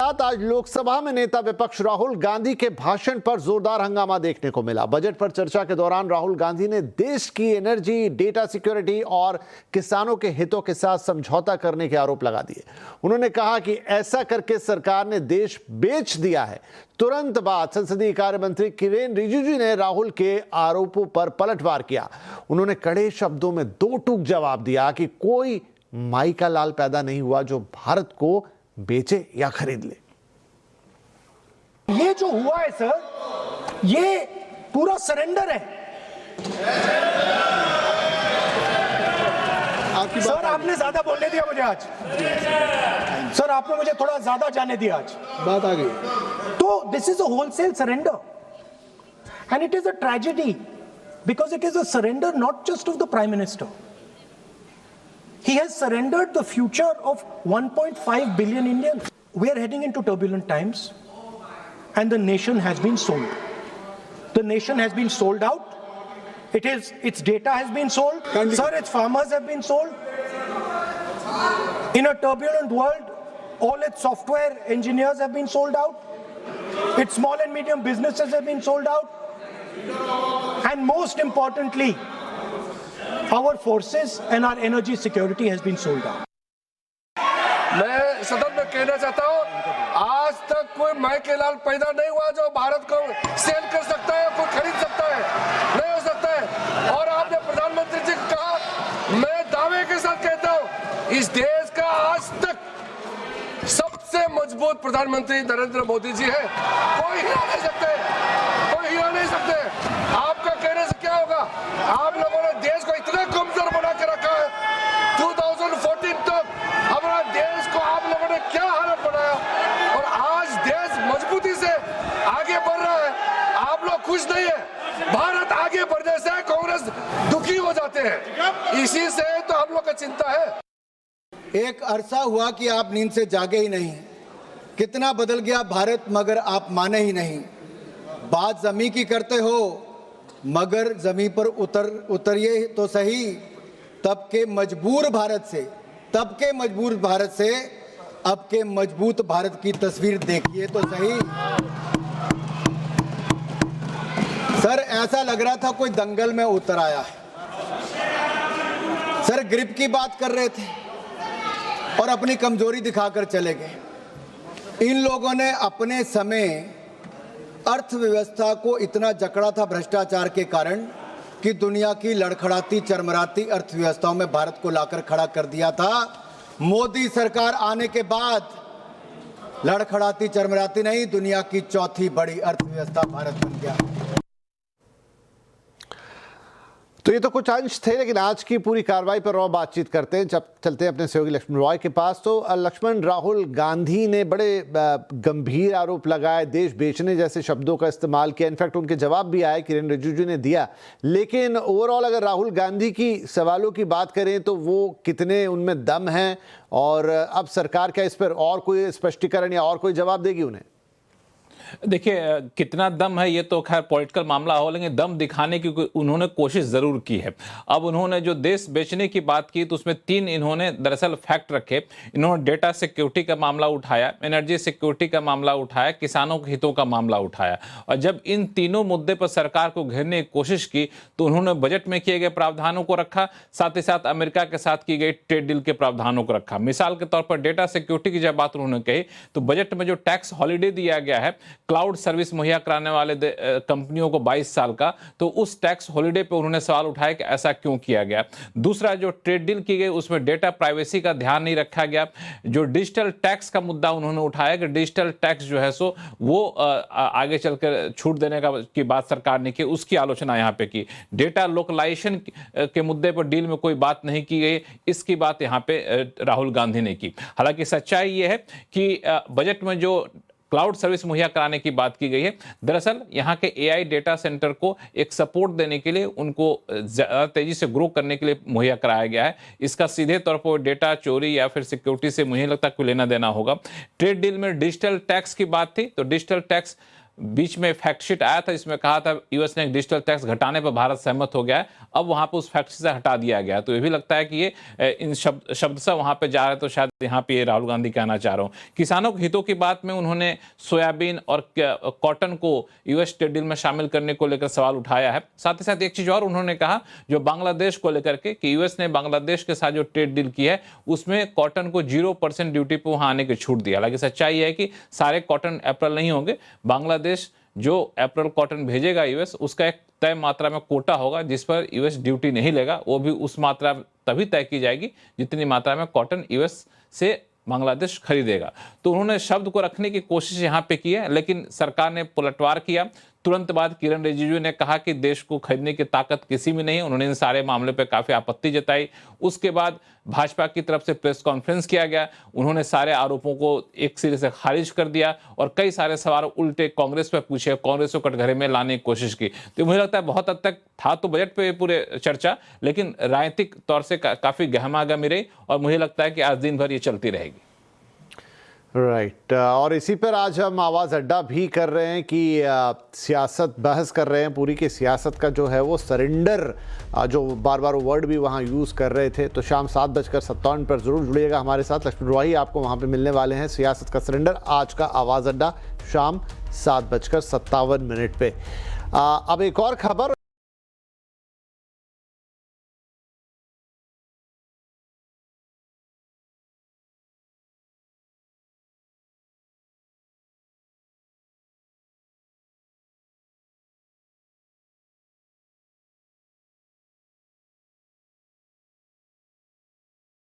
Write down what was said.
साथ आज लोकसभा में नेता विपक्ष राहुल गांधी के भाषण पर जोरदार हंगामा देखने को मिला। बजट पर चर्चा के दौरान राहुल गांधी ने देश की एनर्जी, डेटा सिक्योरिटी और किसानों के हितों के साथ समझौता करने के आरोप लगा दिए। उन्होंने कहा कि ऐसा करके सरकार ने देश बेच दिया है। तुरंत बाद संसदीय कार्य मंत्री किरेन रिजिजू ने राहुल के आरोपों पर पलटवार किया। उन्होंने कड़े शब्दों में दो टूक जवाब दिया कि कोई माई का लाल पैदा नहीं हुआ जो भारत को बेचे या खरीद ले। ये जो हुआ है सर, ये पूरा सरेंडर है। सर आपने ज्यादा बोलने दिया मुझे आज। सर आपने मुझे थोड़ा ज्यादा जाने दिया आज। बात आ गई। तो this is a wholesale surrender and it is a tragedy because it is a surrender not just of the prime minister. He has surrendered the future of 1.5 billion Indians. We are heading into turbulent times and the nation has been sold. The nation has been sold out. Its data has been sold. Sir, its farmers have been sold. In a turbulent world, all its software engineers have been sold out. Its small and medium businesses have been sold out. And most importantly, our forces and our energy security has been sold out. मैं सदन में कहना चाहता हूं, आज तक कोई माई के लाल पैदा नहीं हुआ जो भारत को सेल कर सकता है, कोई खरीद सकता है, नहीं हो सकता है। और आपने प्रधानमंत्री जी को कहा, मैं दावे के साथ कहता हूं, इस देश का आज तक सबसे मजबूत प्रधानमंत्री नरेंद्र मोदी जी है। कोई हिला नहीं सकते, कोई हिला नहीं सकते। आपका कहने से क्या होगा? आप लोगों ने देश को इतना कमजोर बना के रखा है। 2014 तक हमारा देश को आप लोगों ने क्या हालत बनाया, और आज देश मजबूती से आगे बढ़ रहा है। आप लोग खुश नहीं है। भारत आगे बढ़ने से कांग्रेस दुखी हो जाते हैं, इसी से तो हम लोग का चिंता है। एक अरसा हुआ कि आप नींद से जागे ही नहीं। कितना बदल गया भारत, मगर आप माने ही नहीं। बात जमी की करते हो, मगर जमीन पर उतरिए तो सही। तब के मजबूर भारत से अब के मजबूत भारत की तस्वीर देखिए तो सही। सर ऐसा लग रहा था कोई दंगल में उतर आया है। सर ग्रिप की बात कर रहे थे और अपनी कमजोरी दिखाकर चले गए। इन लोगों ने अपने समय अर्थव्यवस्था को इतना जकड़ा था भ्रष्टाचार के कारण कि दुनिया की लड़खड़ाती चरमराती अर्थव्यवस्थाओं में भारत को लाकर खड़ा कर दिया था। मोदी सरकार आने के बाद लड़खड़ाती चरमराती नहीं, दुनिया की चौथी बड़ी अर्थव्यवस्था भारत बन गया। तो ये तो कुछ अंश थे, लेकिन आज की पूरी कार्रवाई पर और बातचीत करते हैं। जब चलते हैं अपने सहयोगी लक्ष्मण रॉय के पास। तो लक्ष्मण, राहुल गांधी ने बड़े गंभीर आरोप लगाए, देश बेचने जैसे शब्दों का इस्तेमाल किया। इनफैक्ट उनके जवाब भी आए, किरेन रिजिजू ने दिया। लेकिन ओवरऑल अगर राहुल गांधी की सवालों की बात करें तो वो कितने उनमें दम है, और अब सरकार क्या इस पर और कोई स्पष्टीकरण या और कोई जवाब देगी उन्हें? देखिए, कितना दम है ये तो खैर पॉलिटिकल मामला हो, लेकिन दम दिखाने की उन्होंने कोशिश जरूर की है। अब उन्होंने जो देश बेचने की बात की तो उसमें तीन इन्होंने दरअसल फैक्ट रखे। इन्होंने डेटा सिक्योरिटी का मामला उठाया, एनर्जी सिक्योरिटी का मामला उठाया, किसानों के हितों का मामला उठाया। और जब इन तीनों मुद्दे पर सरकार को घेरने की कोशिश की तो उन्होंने बजट में किए गए प्रावधानों को रखा, साथ ही साथ अमेरिका के साथ की गई ट्रेड डील के प्रावधानों को रखा। मिसाल के तौर पर डेटा सिक्योरिटी की जब बात उन्होंने कही तो बजट में जो टैक्स हॉलीडे दिया गया है क्लाउड सर्विस मुहैया कराने वाले कंपनियों को 22 साल का, तो उस टैक्स हॉलिडे पे उन्होंने सवाल उठाया कि ऐसा क्यों किया गया। दूसरा, जो ट्रेड डील की गई उसमें डेटा प्राइवेसी का ध्यान नहीं रखा गया। जो डिजिटल टैक्स का मुद्दा उन्होंने उठाया कि डिजिटल टैक्स जो है सो वो आगे चलकर छूट देने की बात सरकार ने की, उसकी आलोचना यहाँ पे की। डेटा लोकलाइजेशन के मुद्दे पर डील में कोई बात नहीं की गई, इसकी बात यहाँ पे राहुल गांधी ने की। हालांकि सच्चाई ये है कि बजट में जो क्लाउड सर्विस मुहैया कराने की बात की गई है, दरअसल यहाँ के एआई डेटा सेंटर को एक सपोर्ट देने के लिए, उनको ज़्यादा तेजी से ग्रो करने के लिए मुहैया कराया गया है। इसका सीधे तौर पर डेटा चोरी या फिर सिक्योरिटी से मुझे लगता है कोई लेना देना होगा। ट्रेड डील में डिजिटल टैक्स की बात थी, तो डिजिटल टैक्स बीच में फैक्ट शीट आया था इसमें कहा था यूएस ने डिजिटल टैक्स घटाने पर भारत सहमत हो गया है, अब वहां पर उस फैक्ट शीट से हटा दिया गया। तो ये भी लगता है कि ये इन शब्द से वहां पे जा रहे हैं, तो शायद यहाँ पे ये राहुल गांधी कहना चाह रहा हूँ। किसानों के हितों की बात में उन्होंने सोयाबीन और कॉटन को यूएस ट्रेड डील में शामिल करने को लेकर सवाल उठाया है। साथ ही साथ एक चीज और उन्होंने कहा जो बांग्लादेश को लेकर के कि यूएस ने बांग्लादेश के साथ जो ट्रेड डील की है उसमें कॉटन को 0% ड्यूटी पर वहां आने की छूट दिया। हालांकि सच्चाई है कि सारे कॉटन अप्रैल नहीं होंगे, बांग्लादेश जो अप्रैल कॉटन भेजेगा यूएस उसका एक तय मात्रा में कोटा होगा जिस पर यूएस ड्यूटी नहीं लेगा, वो भी उस मात्रा तभी तय की जाएगी जितनी मात्रा में कॉटन यूएस से बांग्लादेश खरीदेगा। तो उन्होंने शब्द को रखने की कोशिश यहाँ पे की है, लेकिन सरकार ने पलटवार किया। तुरंत बाद किरण रिजिजू ने कहा कि देश को खरीदने की ताकत किसी में नहीं है, उन्होंने इन सारे मामले पर काफी आपत्ति जताई। उसके बाद भाजपा की तरफ से प्रेस कॉन्फ्रेंस किया गया, उन्होंने सारे आरोपों को एक सिरे से खारिज कर दिया और कई सारे सवाल उल्टे कांग्रेस पर पूछे, कांग्रेस को कटघरे में लाने की कोशिश की। तो मुझे लगता है बहुत हद तक था तो बजट पे पूरे चर्चा, लेकिन राजनीतिक तौर से काफी गहमागहमी रही और मुझे लगता है कि आज दिन भर ये चलती रहेगी। राइट और इसी पर आज हम आवाज़ अड्डा भी कर रहे हैं कि सियासत बहस कर रहे हैं पूरी की सियासत का जो है वो सरेंडर, जो बार बार वर्ड भी वहाँ यूज़ कर रहे थे। तो शाम 7:57 पर ज़रूर जुड़िएगा हमारे साथ, लक्ष्मण रोही आपको वहाँ पे मिलने वाले हैं। सियासत का सरेंडर आज का आवाज़ अड्डा शाम 7:57 पे। अब एक और खबर